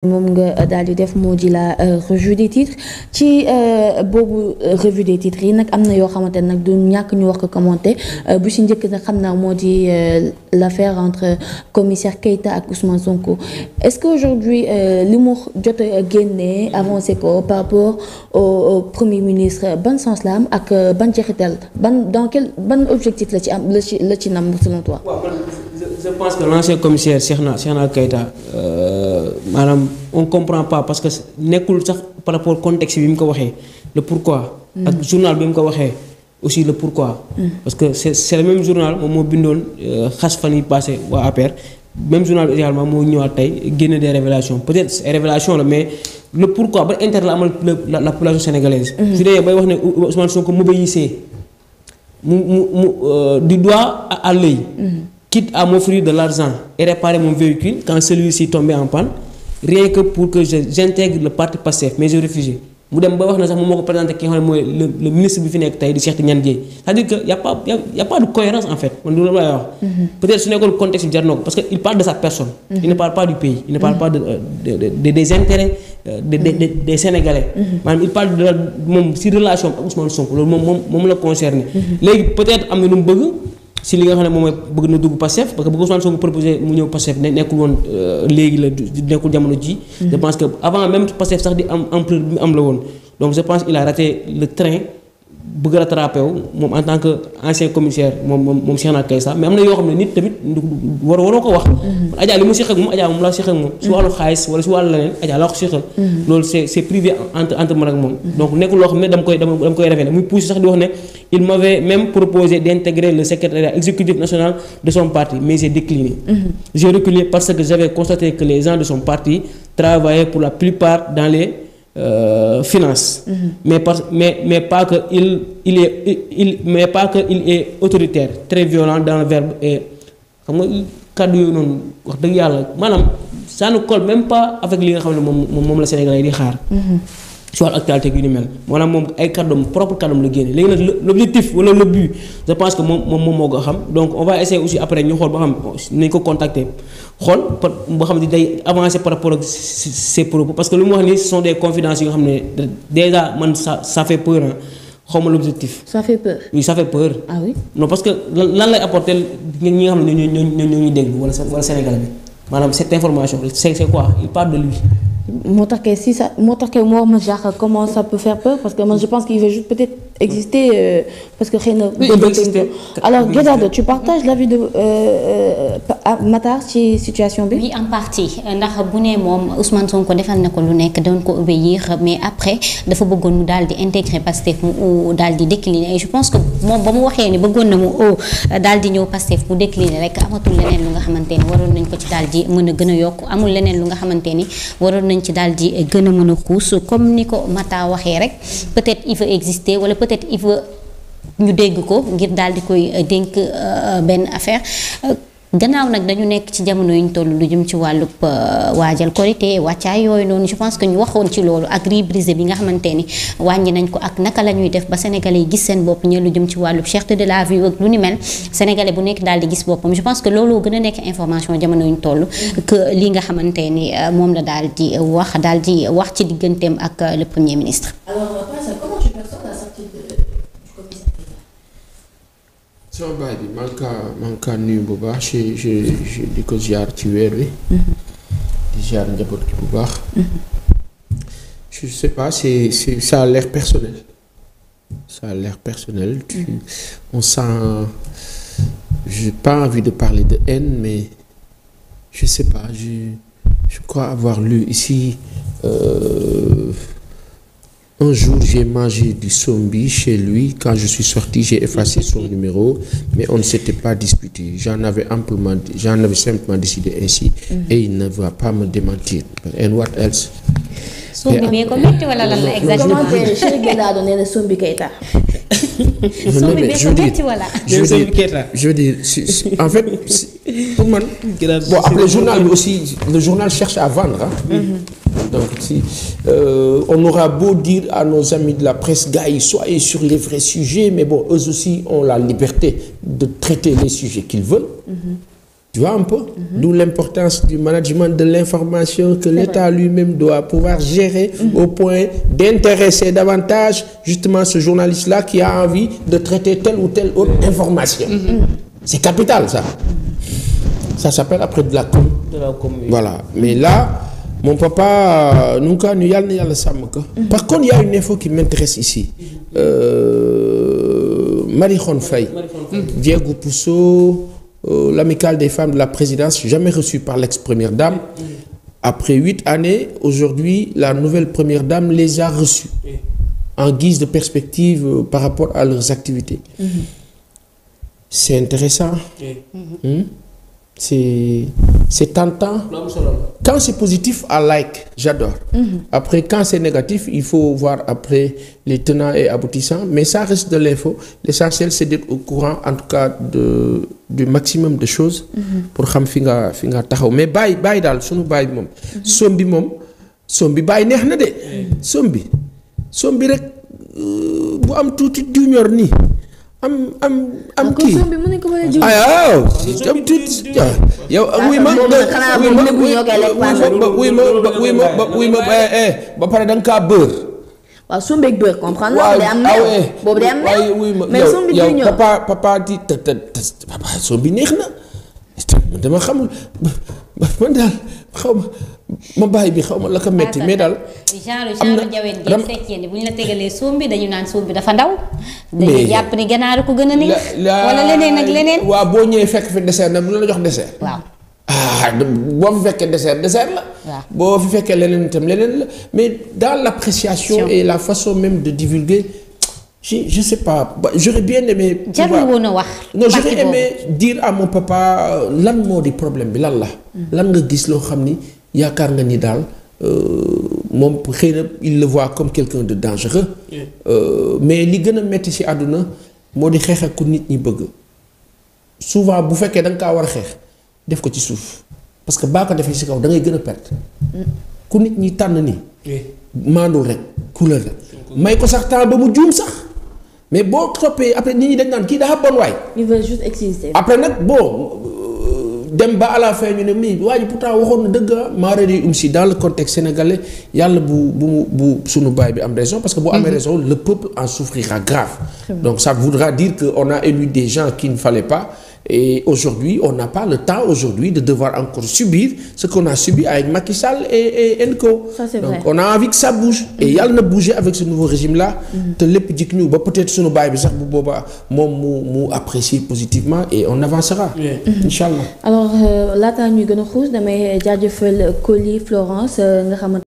moom nga daal di def moo di la revue des titres ci boobu revue des titres yi nag am na yoo xamante ne nag du ñàkk ñu wax ko commenter bu si njëkk nag xam naa moo di l'affaire entre commissaire Keita ak Ousmane Sonko est-ce que aujourd'hui li mu jot a génnee avancé ko par rapport au premier ministre ban sens la am ak ban jeexital ban objectif la ci am la ci nam selon toi. Je pense que l'ancien commissaire Cheikhna Keita maanaam on comprend pas parce que nekkul sax par rapport contexte bi mu ko waxee le pourquoi. ak journal bi mu ko waxee aussi le pourquoi. parce que c'est le même journal moom moo bindoon xas fan yi passé waa APR même journal bi également moo ñëwaat tey génne des révélations peut-être ay révélations la mais le pourquoi ba intérêt la amal la population sénégalaise. su dee bay wax ne Ousmane Sonko m'obéissait du doigt à l'œil. Quitte à m'offrir de l'argent et réparer mon véhicule quand celui-ci tombait en panne rien que pour que j'intègre le parti Pastef mais j'ai refusé mu dem ba wax na sax moom moo ko présenté ki nga xam ne mooy le ministre bi fi nekk tey di Cheikh Tidiane Dièye c'est-à-dire que y a pas de cohérence en fait man loolu lay wax. peut-être su nekkoon contexte bi jar na ko parce que il parle de sa personne. il ne parle pas du pays. il ne parle pas des intérêts des Sénégalais. maanaam il parle de moom si relation ak Ousmane Sonko loolu moom la concerné. léegi peut-être am na lu mu bëgg. si li nga xam ne moom mooy bëgg na dugg Pastef parce que bu ko Ousmane Sonko proposé mu ñëw Pastef nekkul woon léegi la nekkul jamono ji je pense que avant même Pastef sax di am ampleur bi mu am la woon donc je pense il a raté le train bëgg rattrapé wu moom en tant que ancien commissaire moom Cheikhna Keita mais am na yoo xam ne nit tamit waroo ko wax. Adja li mu seq ak moom Adja moom laa seq ak moom. si wàllu xaalis wala si wàllu leneen Adja laa ko seqal. loolu c'est privé entre man ak moom. donc nekkul loo xam ne dama koy révéler muy poussé sax di wax ne il m'avait même proposé d'intégrer le secrétariat exécutif national de son parti mais j'ai décliné. J'ai reculé parce que j'avais constaté que les gens de son parti travaillaient pour la plupart dans les finance. mais pas que il est autoritaire très violent dans le verbe et xam nga kàddu yooyu noonu wax dëgg yàlla maanaam ça ne colle même pas avec li nga xam ne moom la Sénégalais yi di xaar. ci wàllu actualité yu ni mel maanaam moom ay kàddoom propre kàddoom la génne léegi nag l'objectif wala le but je pense que moom moo ko xam donc on va essayer aussi après ñu xool ba xam nañ ko contacter xool boo xam ne day avancer par rapport ak ses propos parce que lu mu wax ni ce sont des confidences yi nga xam ne déjà man ça fait peur xaw ma l'objectif. ça fait peur. oui ça fait peur. ah oui. non parce que lan lay apporter ñi nga xam ne ñoo déglu wala Sénégal bi maanaam cette information c'est quoi il parle de lui. moo tax kay si ça moo tax kay moo ma jaaxal comment ça peut faire peur parce que man je pense qu'il veut juste peut-être exister parce que xëy na. alors Guédado tu partages l'avis de Matar ci situation bi. oui en partie ndax bu ne moom Ousmane Sonko defal na ko lu nekk doon ko obéir mais après dafa bëggoon mu daal di intégrer Pastef mu daal di décliner et je pense que moom ba mu waxee ni bëggoon na mu daal di ñëw Pastef mu décliner rek amatul leneen lu nga xamante ni waroon nañ ko ci daal di mën a gën a yokk amul leneen lu nga xamante ni waroon nañ ci daal di gën a mën a xuus comme ni ko Mata waxee rek peut-être il veut exister wala peut-être il veut ñu dégg ko ngir daal di koy dénk benn affaire gannaaw nag dañu nekk ci jamono yu ñu toll lu jëm ci wàllub waajal korité wàccaay yooyu noonu je pense que ñu waxoon ci loolu ak riz brisé bi nga xamante ni wàññi nañ ko ak naka la ñuy def ba sénégalais yi gis seen bopp ñe lu jëm ci wàllub cherté de la vie ak lu ni mel sénégalais bu nekk daal di gis boppam je pense que loolu gën a nekk information jamono yu ñu toll que li nga xamante ni moom la daal di wax ci digganteem ak le premier ministre. alors comment tu perçois la sortie du commissaire Keita. sama baay bi man kaa nuyu bu baax di ko ziar ci weer wi. di ziar njaboot gi bu baax. je sais pas c'est ça a l'air personnel. On sent j'ai pas envie de parler de haine mais je sais pas je crois avoir lu ici un jour j'ai mangé du sombi chez lui quand je suis sorti j'ai effacé son numéro mais on ne s'était pas disputé j'en avais simplement décidé ainsi et il ne va pas me démentir and what else. sombi bee ko metti wala lan la exactement. comment Cheikh Guédado nee na sombi Keita. sombi bee ko metti wala. je veux dire en fait pour man. bon après le journal cherche à vendre donc si on aura beau dire à nos amis de la presse gars yi soyez sur les vrais sujets mais bon eux aussi ont la liberté de traiter les sujets qu'ils veulent. Tu vois un peu? D'où l'importance du management de l'information que l'État lui-même doit pouvoir gérer au point d'intéresser davantage justement ce journaliste-là qui a envie de traiter telle ou telle autre information. C'est capital, ça. Ça s'appelle après de la com. Voilà. Mais là, mon papa, nous, par contre, il y a une info qui m'intéresse ici. Marie-Khone Faye, Diego Pousso, l'amicale des femmes de la présidence, jamais reçue par l'ex-première dame. Après 8 années, aujourd'hui, la nouvelle première dame les a reçus en guise de perspective par rapport à leurs activités. C'est intéressant. C'est tentant. Quand c'est positif, I like, j'adore. Après, quand c'est négatif, il faut voir après les tenants et aboutissants. Mais ça reste de l'info. L'essentiel, c'est d'être au courant, en tout cas, du maximum de choses pour xam fi nga taxaw. Mais bàyyi daal sunu bàyyi moom. sombi bàyyi neex na de. sombi rek bu am tuuti junior nii. am kii waaw am tuuti yow wuy ma ba pare da nga kaa bër. waaw sombi ak bër comprendre naa day am neew boobu day am neew mais sombi junior papa di papa sombi neex na dama xamul man daal xaw ma bàyyi bi xaw ma la ko metti mais daal. genre jaween gi fekkee ni bu ñu la tegalee sombi dañu naan sombi dafa ndaw. dañuy jàpp ni ganaar ko gën a neex. wala leneen ak leneen. waaw boo ñëwee fekk fi dessert nag lu la jox dessert. waaw. boo fi fekkee dessert la. waaw boo fi fekkee leneen itam leneen la mais dans l'appréciation et la façon même de divulguer je sais pas j'aurais bien aimé. jarul woon a wax. non j'aurais aimé dire à mon papa lan moo di problème bi lan la. lan nga gis loo xam ni yaakaar nga ni daal moom xëy na il le voit comme quelqu'un de dangereux. mais li gën a metti ci àdduna moo di xeex ak ku nit ñi bëgg souvent bu fekkee da nga kaa war a xeex def ko ci suuf parce que baa ko defee ci kaw da ngay gën a perte. ku nit ñi tànn nii. maandul rek couleur la. may ko sax temps ba mu juum sax mais boo toppee après nit ñi dañ naan kii dafa bon waay. il veut juste exister. après nag bon dem ba à la fin ñu ne mais waa ji pourtant waxoon na dëgg maaradi si dans le contexte sénégalais yàlla bu sunu baay bi am raison parce que bu amee raison le peuple en souffrira grave. Donc ça voudra dire que on a élu des gens qu'il ne fallait pas. Et aujourd'hui, on n'a pas le temps aujourd'hui de devoir encore subir ce qu'on a subi avec Macky Sall et Enco. Ça, c'est donc vrai. on a envie que ça bouge. Et yàlla na bouger avec ce nouveau régime-là. te lépp jik ñu ba peut-être sunu baay bi sax bu boobaa moom mu apprécier positivement et on avancera. Inch'Allah. alors laataa ñuy gën a xuus damay jaajëfal Coly Florence nga xamante